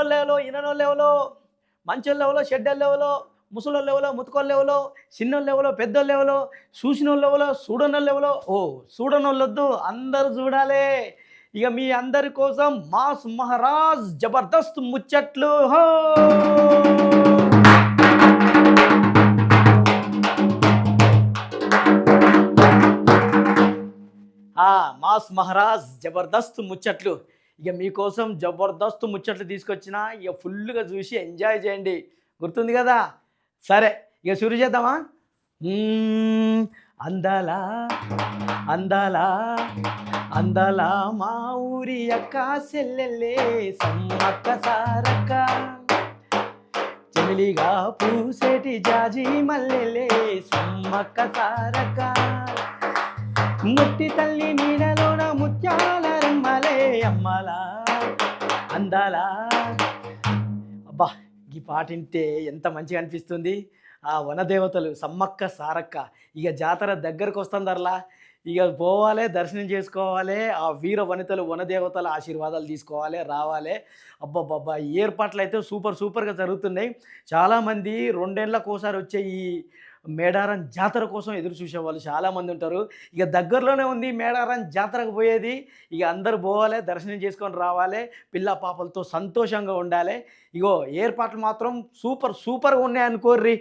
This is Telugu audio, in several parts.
ఇన్నోళ్ళు ఎవలో ఇననోళ్ళు ఎవలో, మంచోళ్ళు ఎవలో చెడ్డోళ్ళు ఎవలో, ముసలోళ్ళు ఎవలో ముతకోళ్ళు ఎవలో, చిన్నోళ్ళు ఎవలో పెద్దోళ్ళు ఎవలో, చూసినోళ్ళు ఎవలో చూడనోళ్ళు ఎవలో. ఓ చూడనోళ్ళొద్దు, అందరూ చూడాలి. ఇక మీ అందరి కోసం మాస్ మహారాజ్ జబర్దస్త్ ముచ్చట్లు హో. మాస్ మహారాజ్ జబర్దస్త్ ముచ్చట్లు. ఇక మీకోసం జబర్దస్త్ ముచ్చట్లు తీసుకొచ్చిన, ఇక ఫుల్గా చూసి ఎంజాయ్ చేయండి. గుర్తుంది కదా? సరే ఇక షురు చేద్దామా? అందాలా అందాలా అందాలా మా ఊరి అక్క సెల్లెల్లే సమ్మక్క సారక్క, చెమిలిగా పూసేటి జాజి మల్లెలే సమ్మక్క సారక్క, ముట్టి తల్లి నీడలోన ముత్యాల రెమ్మలే అమ్మలా అందాలా. అబ్బా, ఈ పాట వింటే ఎంత మంచిగా అనిపిస్తుంది. ఆ వనదేవతలు సమ్మక్క సారక్క ఇక జాతర దగ్గరకు వస్తుందర్లా, ఇక పోవాలి, దర్శనం చేసుకోవాలి, ఆ వీర వనితలు వనదేవతల ఆశీర్వాదాలు తీసుకోవాలి, రావాలి. అబ్బబ్బబ్బా, ఏర్పాట్లు అయితే సూపర్గా జరుగుతున్నాయి. చాలామంది 2 ఏళ్ళకు ఒకసారి వచ్చే ఈ మేడారం జాతర కోసం ఎదురు చూసేవాళ్ళు చాలామంది ఉంటారు. ఇక దగ్గరలోనే ఉంది మేడారం జాతరకు పోయేది. ఇక అందరూ పోవాలి, దర్శనం చేసుకొని రావాలి, పిల్ల పాపలతో సంతోషంగా ఉండాలి. ఇగో ఏర్పాట్లు మాత్రం సూపర్గా ఉన్నాయి అనుకోర్రి.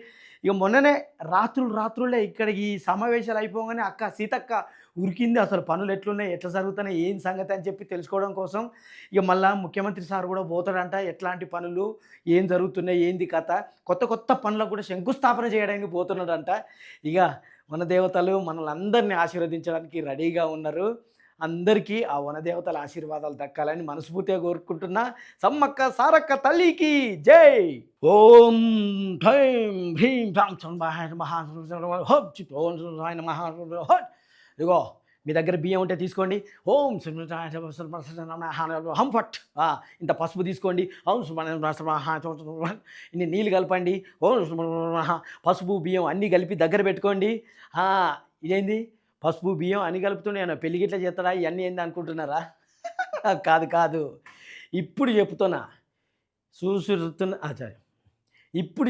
ఇక మొన్ననే రాత్రులే ఇక్కడికి ఈ సమావేశాలు అయిపోగానే అక్క సీతక్క ఉరికింది. అసలు పనులు ఎట్లున్నాయి, ఎట్లా జరుగుతున్నాయి, ఏం సంగతి అని చెప్పి తెలుసుకోవడం కోసం. ఇక మళ్ళా ముఖ్యమంత్రి సార్ కూడా పోతాడంట, ఎట్లాంటి పనులు ఏం జరుగుతున్నాయి, ఏంది కథ, కొత్త పనులకు కూడా శంకుస్థాపన చేయడానికి పోతున్నాడంట. ఇక మన దేవతలు మనల్ని ఆశీర్వదించడానికి రెడీగా ఉన్నారు. అందరికీ ఆ వనదేవతల ఆశీర్వాదాలు దక్కాలని మనస్ఫూర్తిగా కోరుకుంటున్నా. సమ్మక్క సారక్క తల్లికి జై. ఓం భైం భీం ఇగో మీ దగ్గర బియ్యం ఉంటే తీసుకోండి. ఓం హంఫట్ ఇంత పసుపు తీసుకోండి. ఇన్ని నీళ్ళు కలపండి. ఓం పసుపు బియ్యం అన్నీ కలిపి దగ్గర పెట్టుకోండి. ఇదేంది పసుపు బియ్యం అన్ని కలుపుతున్నాయి, పెళ్ళి గిట్లా చేస్తాడా, ఇవన్నీ ఏంది అనుకుంటున్నారా? కాదు, ఇప్పుడు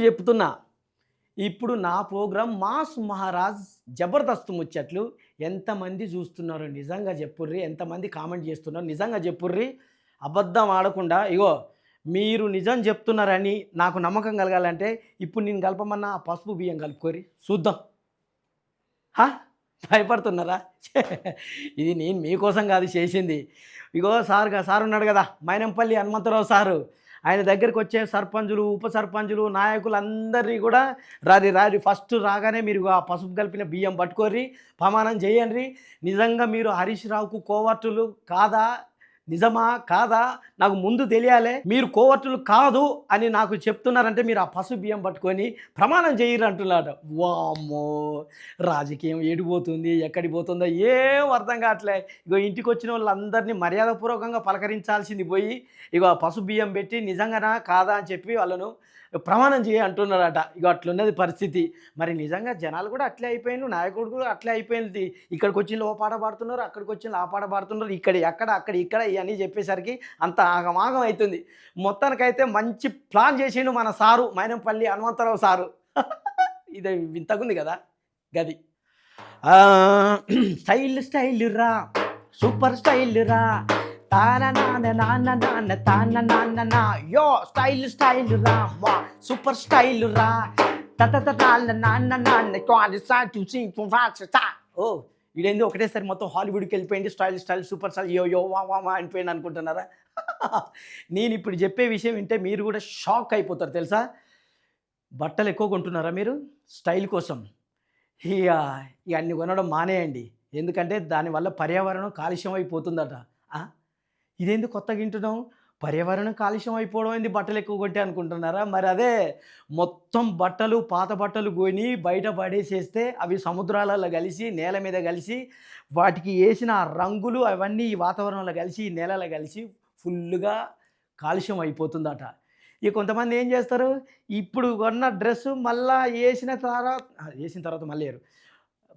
చెప్తున్నా, ఇప్పుడు నా ప్రోగ్రాం మాస్ మహారాజ్ జబర్దస్త్ ముచ్చట్లు ఎంతమంది చూస్తున్నారు నిజంగా చెప్పుర్రి, ఎంతమంది కామెంట్ చేస్తున్నారు నిజంగా చెప్పుర్రి, అబద్ధం ఆడకుండా. ఇగో మీరు నిజం చెప్తున్నారని నాకు నమ్మకం కలగాలంటే ఇప్పుడు నేను కలపమన్నా పసుపు బియ్యం కలుపుకోరి చూద్దాం. భయపడుతున్నారా? ఇది నేను మీకోసం కాదు చేసింది. ఇగో సార్ ఉన్నాడు కదా, మైనంపల్లి హనుమంతరావు సారు, ఆయన దగ్గరికి వచ్చే సర్పంచులు, ఉప సర్పంచులు, నాయకులు అందరినీ కూడా రారి ఫస్ట్ రాగానే మీరు ఆ పసుపు కలిపిన బియ్యం పట్టుకోర్రి, ప్రమాణం చేయండి. నిజంగా మీరు హరీష్ రావుకు కోవర్టులు కాదా, నిజమా కాదా నాకు ముందు తెలియాలి. మీరు కోవర్టులు కాదు అని నాకు చెప్తున్నారంటే మీరు ఆ పసుపు బియ్యం పట్టుకొని ప్రమాణం చేయరు అంటున్నాడు. వామ్మో, రాజకీయం ఏడిపోతుంది, ఎక్కడికి పోతుందో ఏం అర్థం కావట్లే. ఇగో ఇంటికి వచ్చిన వాళ్ళందరినీ మర్యాదపూర్వకంగా పలకరించాల్సింది పోయి ఇగో పసుపు బియ్యం పెట్టి నిజంగానా కాదా అని చెప్పి వాళ్ళను ప్రమాణం చేయ అంటున్నారట. ఇక అట్లున్నది పరిస్థితి. మరి నిజంగా జనాలు కూడా అట్లే అయిపోయినారు, నాయకుడు కూడా అట్లే అయిపోయింది. ఇక్కడికి వచ్చిన ఓ పాట పాడుతున్నారు, అక్కడికి వచ్చిన ఆ పాట పాడుతున్నారు, అక్కడ ఇవన్నీ చెప్పేసరికి అంత ఆగమాగం అవుతుంది. మొత్తానికైతే మంచి ప్లాన్ చేసిండు మన సారు, మైనంపల్లి హనుమంతరావు సారు. ఇది వింతగుంది కదా గది. స్టైల్ రా, సూపర్ స్టైల్ రా, యో స్టైల్ రా, సూపర్ స్టైల్ రా, ఓ ఇదేంది ఒకటేసారి మొత్తం హాలీవుడ్కి వెళ్ళిపోయింది. స్టైల్ సూపర్ స్టైల్ యో వా అనిపోయింది అనుకుంటున్నారా? నేను ఇప్పుడు చెప్పే విషయం వింటే మీరు కూడా షాక్ అయిపోతారు తెలుసా. బట్టలు ఎక్కువ కొంటున్నారా మీరు స్టైల్ కోసం? ఇక అన్ని కొనడం మానేయండి, ఎందుకంటే దానివల్ల పర్యావరణం కాలుష్యం అయిపోతుందట. ఇదేంది కొత్తగా వింటున్నాం, పర్యావరణం కాలుష్యం అయిపోవడం ఏంది బట్టలు ఎక్కువ కొంటే అనుకుంటున్నారా? మరి అదే మొత్తం పాత బట్టలు కొని బయట పడేసేస్తే అవి సముద్రాలలో కలిసి నేల మీద కలిసి వాటికి వేసిన రంగులు అవన్నీ ఈ వాతావరణంలో కలిసి ఈ నేలలో కలిసి ఫుల్గా కాలుష్యం అయిపోతుందట. ఇక కొంతమంది ఏం చేస్తారు, ఇప్పుడు కొన్న డ్రెస్సు మళ్ళీ వేసిన తర్వాత మళ్ళీ వేయరు,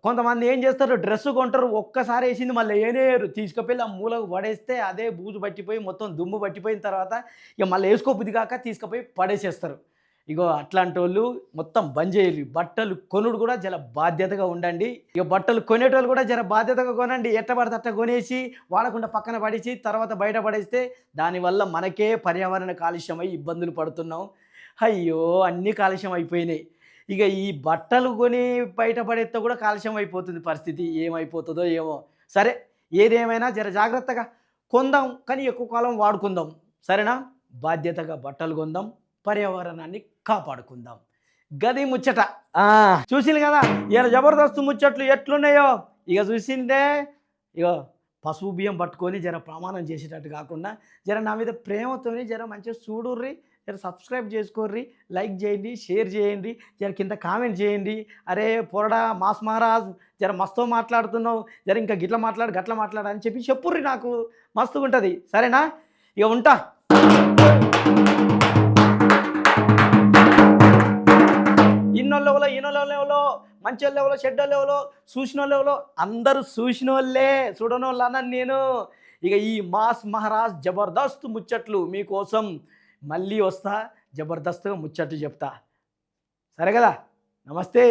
కొంతమంది ఏం చేస్తారు, డ్రెస్ కొంటారు, ఒక్కసారి వేసింది మళ్ళీ ఏనేరు తీసుకుపోయి ఆ మూలకు పడేస్తే అదే బూజు పట్టిపోయి మొత్తం దుమ్ము పట్టిపోయిన తర్వాత ఇక మళ్ళీ వేసుకోబుద్ది కాక తీసుకుపోయి పడేసేస్తారు. ఇగో అట్లాంటోళ్ళు మొత్తం బంద్ చేయాలి. బట్టలు కొనుడు కూడా జర బాధ్యతగా ఉండండి. ఇక బట్టలు కొనేటోళ్ళు కూడా జర బాధ్యతగా కొనండి. ఎట్ట పడితే అట్ట కొనేసి వాడకుండా పక్కన పడేసి తర్వాత బయట పడేస్తే దానివల్ల మనకే పర్యావరణ కాలుష్యమై ఇబ్బందులు పడుతున్నాం. అయ్యో! అన్నీ కాలుష్యం అయిపోయినాయి. ఇక ఈ బట్టలు కొని బయట పడేస్తే కూడా కాలుష్యం అయిపోతుంది పరిస్థితి. ఏమైపోతుందో ఏమో! సరే, ఏదేమైనా జర జాగ్రత్తగా కొందాం, కానీ ఎక్కువ కాలం వాడుకుందాం. సరేనా? బాధ్యతగా బట్టలు కొందాం, పర్యావరణాన్ని కాపాడుకుందాం. గది ముచ్చట. చూసిండ్రు కదా ఇయాల జబర్దస్త్ ముచ్చట్లు ఎట్లున్నాయో. ఇక చూసిందే ఇగో పసుపు బియ్యం పట్టుకొని జర ప్రమాణం చేసేటట్టు కాకుండా జర నా మీద ప్రేమతోని జర మంచిగా చూడుర్రి, జర సబ్స్క్రైబ్ చేసుకోర్రి, లైక్ చేయండి, షేర్ చేయండి, జర కింద కామెంట్ చేయండి. అరే పొరడా మాస్ మహారాజ్ జర మస్తు మాట్లాడుతున్నావు, జర ఇంకా గిట్ల మాట్లాడు గట్ల మాట్లాడు అని చెప్పి చెప్పుర్రి, నాకు మస్తుగా ఉంటుంది. సరేనా? ఇక ఉంటా. ఇన్నోళ్ళెవలో ఈనోళ్ళెవలో మంచోళ్ళెవలో చెడ్డోళ్ళెవలో చూసినోళ్ళెవలో అందరూ చూసినోళ్ళే, చూడనోళ్ళన్నా నేను. ఇక ఈ మాస్ మహారాజ్ జబర్దస్త్ ముచ్చట్లు మీకోసం మళ్ళీ వస్తా, జబర్దస్త్గా ముచ్చట్లు చెప్తా. సరే కదా? నమస్తే.